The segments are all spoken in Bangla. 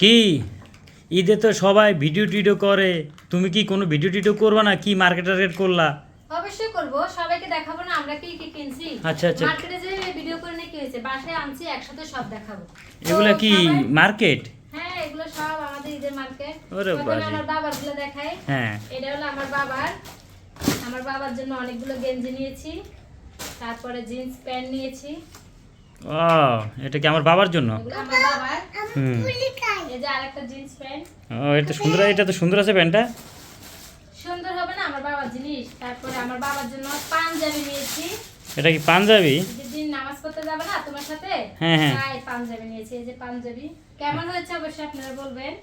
কি ঈদে তো সবাই ভিডিও টিডিও করে, তুমি কি কোনো ভিডিও টিডিও করবা না? কি মার্কেট টার্গেট করলা? অবশ্যই করব, সবাইকে দেখাবো না আমরা কি কি কিনছি। আচ্ছা আচ্ছা, মার্কেটে যে ভিডিও করে নিয়ে কি হয়েছে, বাসায় আনছি একসাথে সব দেখাবো। এগুলা কি মার্কেট? হ্যাঁ, এগুলো সব আমাদের ঈদের মার্কেট। ওরে প্রথমে বাজি। আমার বাবারগুলো দেখাই। হ্যাঁ, এটা হলো আমার বাবার জন্য অনেকগুলো গেঞ্জি নিয়েছি, তারপরে জিন্স প্যান্ট নিয়েছি। ও এটা কি আমার বাবার জন্য? এগুলো আমার বাবার। হুম, এই যে আরেকটা জিন্স প্যান্ট। ও এটা তো সুন্দর আছে প্যান্টটা। সুন্দর হবে না, আমার বাবার জিনিস। তারপরে আমার বাবার জন্য পাঞ্জাবি নিয়েছি। এটা কি পাঞ্জাবি? যেদিন নামাজ পড়তে যাবে না তোমার সাথে, হ্যাঁ হ্যাঁ, তাই পাঞ্জাবি নিয়েছি। এই যে পাঞ্জাবি কেমন হয়েছে অবশ্যই আপনারা বলবেন।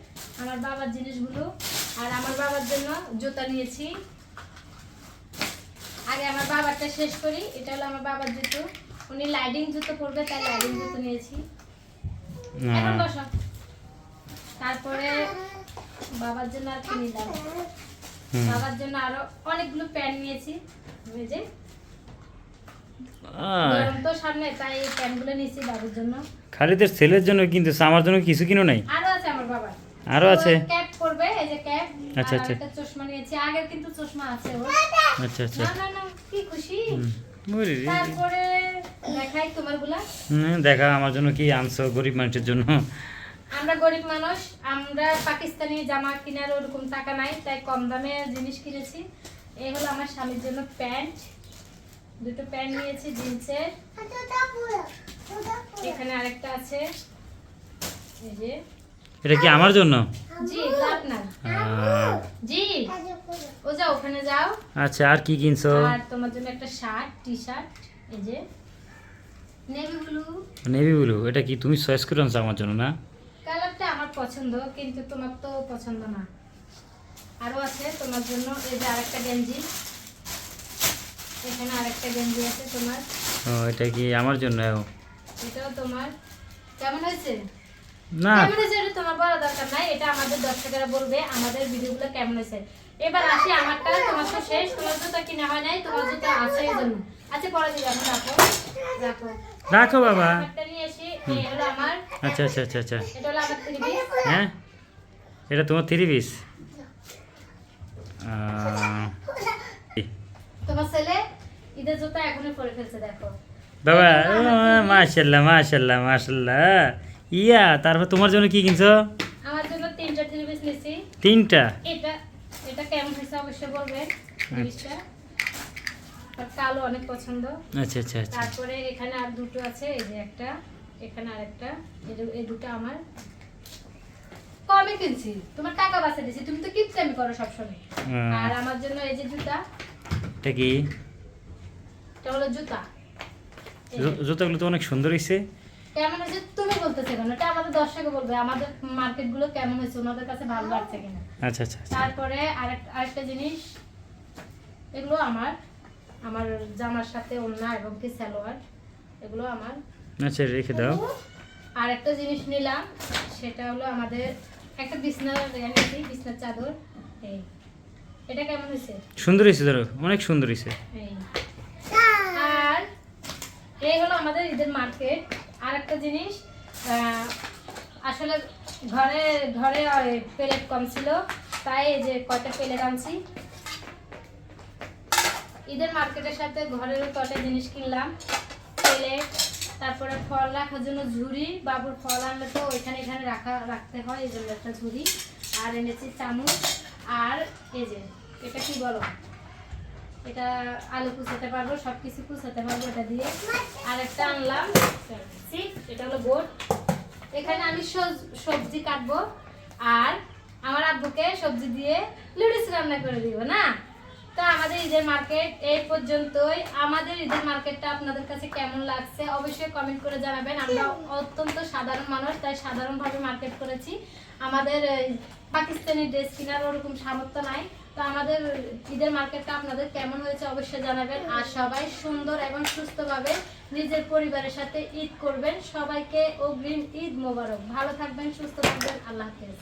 আমার বাবার জিনিসগুলো। আর আমার বাবার জন্য জুতা নিয়েছি। আগে আমার বাবারটা শেষ করি। এটা হলো আমার বাবার জুতো, উনি লাইডিং জুতো পরবে তাই লাইডিং জুতো নিয়েছি। এখন বসো। তারপরে বাবার জন্য আর কি নিলাম, বাবার জন্য আরো অনেকগুলো প্যান্ট নিয়েছি। এই যে গরম তো সামনে, তাই এই প্যান্টগুলো নিয়েছি বাবার জন্য। খালি তোর ছেলের জন্য কিনতেছ, আমার জন্য কিছু কিনো নাই? আরো আছে আমার বাবার, আরো আছে? ক্যাপ পরবে, এই যে ক্যাপ। আচ্ছা, আর আচ্ছা। একটা চশমা নিয়েছি, আগের কিন্তু চশমা আছে ওর। আচ্ছা আচ্ছা, না না না, কি খুশি। বুঝলি রে। তারপরে দেখাই তোমারগুলা। দেখা আমার জন্য কি আনছো গরিব মানুষের জন্য? আমরা গরিব মানুষ, আমরা পাকিস্তানি জামা কেনার ওরকম টাকা নাই, তাই কম দামে জিনিস কিনেছি। এই হলো আমার স্বামীর জন্য প্যান্ট, দুটো প্যান্ট নিয়েছি জিন্সের। এখানে আরেকটা আছে, এই যে। এটা কি আমার জন্য? জি, আপনার। জি, ও যাও, ওখানে যাও। আচ্ছা, আর কি কিনছো? আর তোমার জন্য একটা শার্ট, টি শার্ট, এই যে নেভি ব্লু। Navy blue? এটা কি তুমি চয়েস করে আনছো আমার জন্য না? কালারটা আমার পছন্দ, কিন্তু তোমার তো পছন্দ না। আরো আছে তোমার জন্য, এই যে আরেকটা গেঞ্জি। এখানে আরেকটা গেঞ্জি আছে তোমার। ও এটা কি আমার জন্য? এটাও তোমার। কেমন হয়েছে? না, কেমন হয়েছে এটা তোমার বলা দরকার নাই, এটা আমাদের দর্শকেরা বলবে আমাদের ভিডিওগুলো কেমন হয়েছে। এবার আসি আমারটা, তোমার তো শেষ, তোমার জুতা কিনা হয় নাই, তোমার জুতা আছে এই জন্য। আচ্ছা, পরে দিবে, এখন রাখো রাখো রাখো বাবা। আমারটা নিয়ে আসি। এই হলো আমার, আচ্ছা আচ্ছা আচ্ছা আচ্ছা, এটা হলো আমার 3 পিস। হ্যাঁ এটা তোমার 3 পিস? তোমার ছেলে ঈদের জুতা এখনই পরে ফেলছে, দেখো বাবা। মাশাল্লাহ মাশাল্লাহ মাশাল্লাহ। ইয়া, তারপর তোমার জন্য কি কিনছো? আমার জন্য 3টা 3 পিস নিয়েছি। 3টা? এটা এটা কেমন হয়েছে অবশ্যই বলবেন। জিনিসটা আর কালো অনেক পছন্দ। আচ্ছা আচ্ছা আচ্ছা, তারপরে এখানে আর দুটো আছে, এই যে একটা, এখানে আরেকটা। এই দুটো আমার কমে কিনছি, তোমার টাকা বাঁচা দিয়েছি, তুমি তো কিপটামি করো সবসময়। আর আমার জন্য এই যে জুতা, এটা কি? এটা হলো জুতা। এই যে। জুতাগুলো তো অনেক সুন্দর হয়েছে। কেমন হয়েছে তুমি বলতেছো কেন? এটা আমাদের দর্শকে বলবে আমাদের মার্কেট গুলো কেমন হয়েছে, ওনাদের কাছে ভালো লাগছে কিনা। আচ্ছা আচ্ছা আচ্ছা, তারপরে আরেকটা জিনিস, এগুলো আমার আমার জামার সাথে ওড়না এবং কি সালোয়ার, এগুলো আমার। আচ্ছা রেখে দাও। আর একটা জিনিস নিলাম, সেটা হলো আমাদের একটা বিছনার এনেছি, বিছনার চাদর। এই এটা কেমন হয়েছে? সুন্দর হয়েছে, ধরো অনেক সুন্দর হয়েছে। এই আর এই হলো আমাদের ঈদের মার্কেট। আর একটা জিনিস, আসলে ঘরে ঘরে প্লেট কম ছিল, তাই এই যে কয়টা প্লেট আনছি। ঈদের মার্কেটের সাথে ঘরেরও কয়টা জিনিস কিনলাম, প্লেট। তারপরে ফল রাখার জন্য ঝুড়ি, বাবুর ফল আনলে তো এখানে রাখতে হয়, এই জন্য একটা ঝুড়ি। আর এনেছি চামচ। আর এই যে এটা কি বলো, এটা আলু কুচাতে পারবো, সব কিছু কুচাতে পারবো এটা দিয়ে। আর একটা আনলাম, এটা হলো বোর্ড। এখানে আমি সবজি কাটবো, আর আমার আব্বুকে সবজি দিয়ে লুডিস রান্না করে দিব না। তো আমাদের ঈদের মার্কেট এই পর্যন্তই। আমাদের ঈদের মার্কেটটা আপনাদের কাছে কেমন লাগছে অবশ্যই কমেন্ট করে জানাবেন। আমরা অত্যন্ত সাধারণ মানুষ, তাই সাধারণভাবে মার্কেট করেছি। আমাদের পাকিস্তানি ড্রেস কেনার ওরকম সামর্থ্য নাই। তো আমাদের ঈদের মার্কেটটা আপনাদের কেমন হয়েছে অবশ্যই জানাবেন। আর সবাই সুন্দর এবং সুস্থভাবে নিজের পরিবারের সাথে ঈদ করবেন। সবাইকে অগ্রিম ঈদ মোবারক। ভালো থাকবেন, সুস্থ থাকবেন, আল্লাহ হাফেজ।